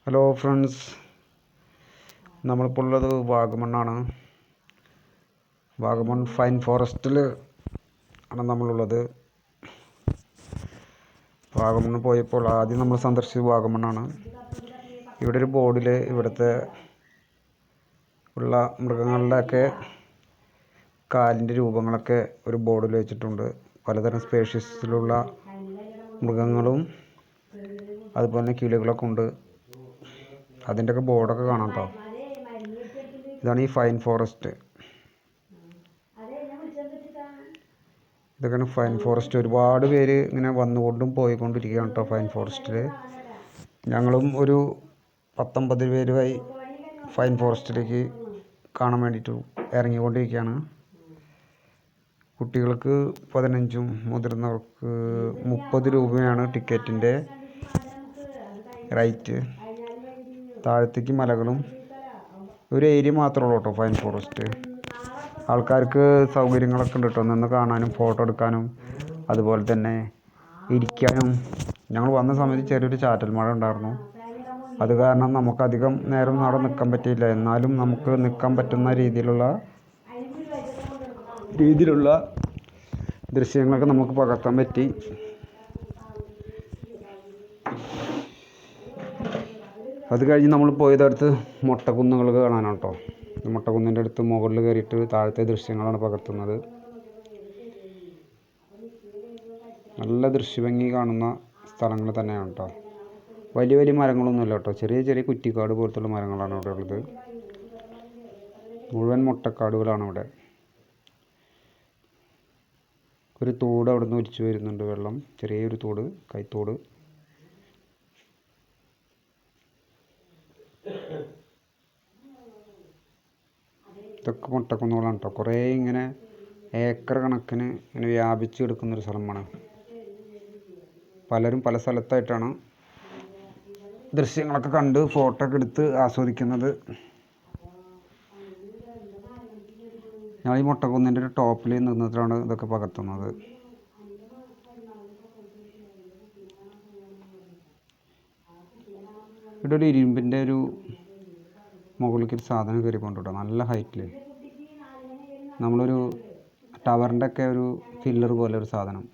Hello friends, നമ്മളിപ്പോൾ ഉള്ളത് വാഗമണ്ണാണ്. Vagamon fine ഫോറസ്റ്റിൽ ആണ് നമ്മളുള്ളത്. വാഗമണ്ണ് പോയപ്പോൾ ആദ്യം നമ്മൾ സന്ദർശിച്ചത് വാഗമണ്ണാണ്. ഇവിടെ ഒരു ബോർഡിൽ ഇവിടുത്തെ ഉള്ള മൃഗങ്ങളുടെയൊക്കെ കാലിൻ്റെ രൂപങ്ങളൊക്കെ ഒരു ബോർഡിൽ വെച്ചിട്ടുണ്ട്. പലതരം സ്പേഷ്യസിലുള്ള മൃഗങ്ങളും അതുപോലെ തന്നെ കിളികളൊക്കെ ഉണ്ട്. അതിൻ്റെയൊക്കെ ബോർഡൊക്കെ കാണാം കേട്ടോ. ഇതാണ് ഈ ഫൈൻ ഫോറസ്റ്റ്. ഇതൊക്കെയാണ് ഫൈൻ ഫോറസ്റ്റ്. ഒരുപാട് പേര് ഇങ്ങനെ വന്നുകൊണ്ടും പോയിക്കൊണ്ടിരിക്കുകയാണ് കേട്ടോ ഫൈൻ ഫോറസ്റ്റിൽ. ഞങ്ങളും ഒരു 19 പേരുമായി ഫൈൻ ഫോറസ്റ്റിലേക്ക് കാണാൻ വേണ്ടിയിട്ട് ഇറങ്ങിക്കൊണ്ടിരിക്കുകയാണ്. കുട്ടികൾക്ക് 15ഉം മുതിർന്നവർക്ക് 30 രൂപയാണ് ടിക്കറ്റിൻ്റെ റേറ്റ്. താഴത്തേക്ക് മലകളും ഒരു ഏരിയ മാത്രമേ ഉള്ളൂ കേട്ടോ ഫൈൻ ഫോറസ്റ്റ്. ആൾക്കാർക്ക് സൗകര്യങ്ങളൊക്കെ ഉണ്ട് കേട്ടോ, നിന്ന് കാണാനും ഫോട്ടോ എടുക്കാനും അതുപോലെ തന്നെ ഇരിക്കാനും. ഞങ്ങൾ വന്ന സമയത്ത് ചെറിയൊരു ചാറ്റൽ മഴ ഉണ്ടായിരുന്നു. അത് കാരണം നമുക്കധികം നേരം അവിടെ നിൽക്കാൻ പറ്റിയില്ല. എന്നാലും നമുക്ക് നിൽക്കാൻ പറ്റുന്ന രീതിയിലുള്ള ദൃശ്യങ്ങളൊക്കെ നമുക്ക് പകർത്താൻ പറ്റി. അത് കഴിഞ്ഞ് നമ്മൾ പോയതടുത്ത് മൊട്ടക്കുന്നുകൾ കാണാനാണ് കേട്ടോ. മൊട്ടക്കുന്നിൻ്റെ അടുത്ത് മുകളിൽ കയറിയിട്ട് താഴത്തെ ദൃശ്യങ്ങളാണ് പകർത്തുന്നത്. നല്ല ദൃശ്യഭംഗി കാണുന്ന സ്ഥലങ്ങൾ തന്നെയാണ് കേട്ടോ. വലിയ വലിയ മരങ്ങളൊന്നുമില്ല കേട്ടോ, ചെറിയ ചെറിയ കുറ്റിക്കാട് പോലത്തുള്ള മരങ്ങളാണ് ഇവിടെ ഉള്ളത്. മുഴുവൻ മൊട്ടക്കാടുകളാണ് ഇവിടെ. ഒരു തോട് അവിടെ നിന്ന് ഒലിച്ചു വരുന്നുണ്ട് വെള്ളം, ചെറിയൊരു തോട്, കൈത്തോട്. ഇതൊക്കെ മൊട്ടക്കുന്നുകളാണ് കേട്ടോ. കുറേ ഇങ്ങനെ ഏക്കർ കണക്കിന് ഇങ്ങനെ വ്യാപിച്ച് കിടക്കുന്നൊരു സ്ഥലമാണ്. പലരും പല സ്ഥലത്തായിട്ടാണ് ദൃശ്യങ്ങളൊക്കെ കണ്ട് ഫോട്ടോ ഒക്കെ എടുത്ത് ആസ്വദിക്കുന്നത്. ഞങ്ങൾ ഈ മൊട്ടക്കുന്നിൻ്റെ ഒരു ടോപ്പിൽ നിന്നിട്ടാണ് ഇതൊക്കെ പകർത്തുന്നത്. ഇവിടെ ഒരു ഇരുമ്പിൻ്റെ ഒരു മുകളിലേക്ക് ഒരു സാധനം കയറി കൊണ്ടുവിട്ടോ, നല്ല ഹൈറ്റിൽ. നമ്മളൊരു ടവറിൻ്റെ ഒക്കെ ഒരു ഫില്ലർ പോലെ ഒരു സാധനം.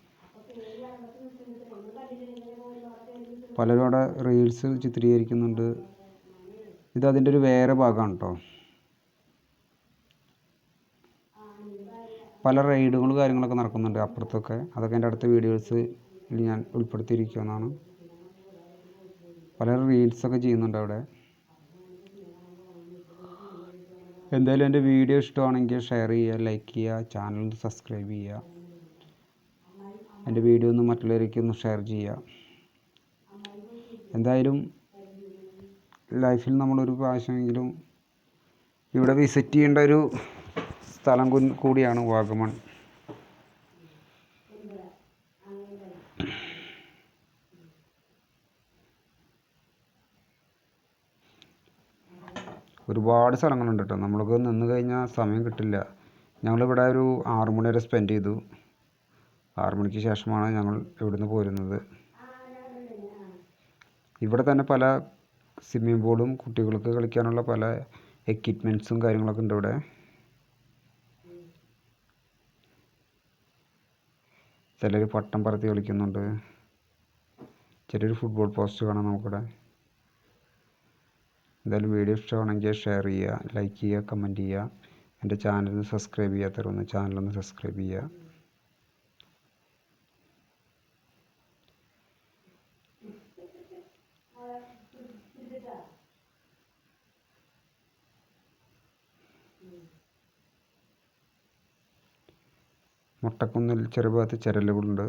പലരും അവിടെ റീൽസ് ചിത്രീകരിക്കുന്നുണ്ട്. ഇത് അതിൻ്റെ ഒരു വേറെ ഭാഗമാണ് കേട്ടോ. പല റൈഡുകളും കാര്യങ്ങളൊക്കെ നടക്കുന്നുണ്ട് അപ്പുറത്തൊക്കെ. അതൊക്കെ എൻ്റെ അടുത്ത വീഡിയോസ് ഞാൻ ഉൾപ്പെടുത്തിയിരിക്കുന്നതാണ്. പലരും റീൽസൊക്കെ ചെയ്യുന്നുണ്ട് അവിടെ. എന്തായാലും എൻ്റെ വീഡിയോ ഇഷ്ടമാണെങ്കിൽ ഷെയർ ചെയ്യുക, ലൈക്ക് ചെയ്യുക, ചാനൽ ഒന്ന് സബ്സ്ക്രൈബ് ചെയ്യുക. എൻ്റെ വീഡിയോ ഒന്ന് മറ്റുള്ളവരേക്ക് ഒന്ന് ഷെയർ ചെയ്യുക. എന്തായാലും ലൈഫിൽ നമ്മളൊരു പ്രാവശ്യമെങ്കിലും ഇവിടെ വിസിറ്റ് ചെയ്യേണ്ട ഒരു സ്ഥലം കൂടിയാണ് വാഗമൺ. ഒരുപാട് സ്ഥലങ്ങളുണ്ട് കേട്ടോ. നമ്മൾക്ക് നിന്ന് കഴിഞ്ഞാൽ സമയം കിട്ടില്ല. ഞങ്ങളിവിടെ ഒരു 6 മണി വരെ സ്പെൻഡ് ചെയ്തു. 6 മണിക്ക് ശേഷമാണ് ഞങ്ങൾ ഇവിടുന്ന് പോരുന്നത്. ഇവിടെ തന്നെ പല സ്വിമ്മിംഗ് പൂളും കുട്ടികൾക്ക് കളിക്കാനുള്ള പല എക്യുപ്മെൻറ്റ്സും കാര്യങ്ങളൊക്കെ ഉണ്ട് ഇവിടെ. ചിലർ പട്ടം പറത്തി കളിക്കുന്നുണ്ട്. ചെറിയൊരു ഫുട്ബോൾ പോസ്റ്റ് കാണാം നമുക്കിവിടെ. എന്തായാലും വീഡിയോ ഇഷ്ടമാണെങ്കിൽ ഷെയർ ചെയ്യുക, ലൈക്ക് ചെയ്യുക, കമൻറ്റ് ചെയ്യുക. എൻ്റെ ചാനൽ സബ്സ്ക്രൈബ് ചെയ്യാത്തവരൊന്ന് ചാനലൊന്ന് സബ്സ്ക്രൈബ് ചെയ്യുക. മൊട്ടക്കുന്നിൽ ചെറുഭാഗത്ത് ചരലുകളുണ്ട്.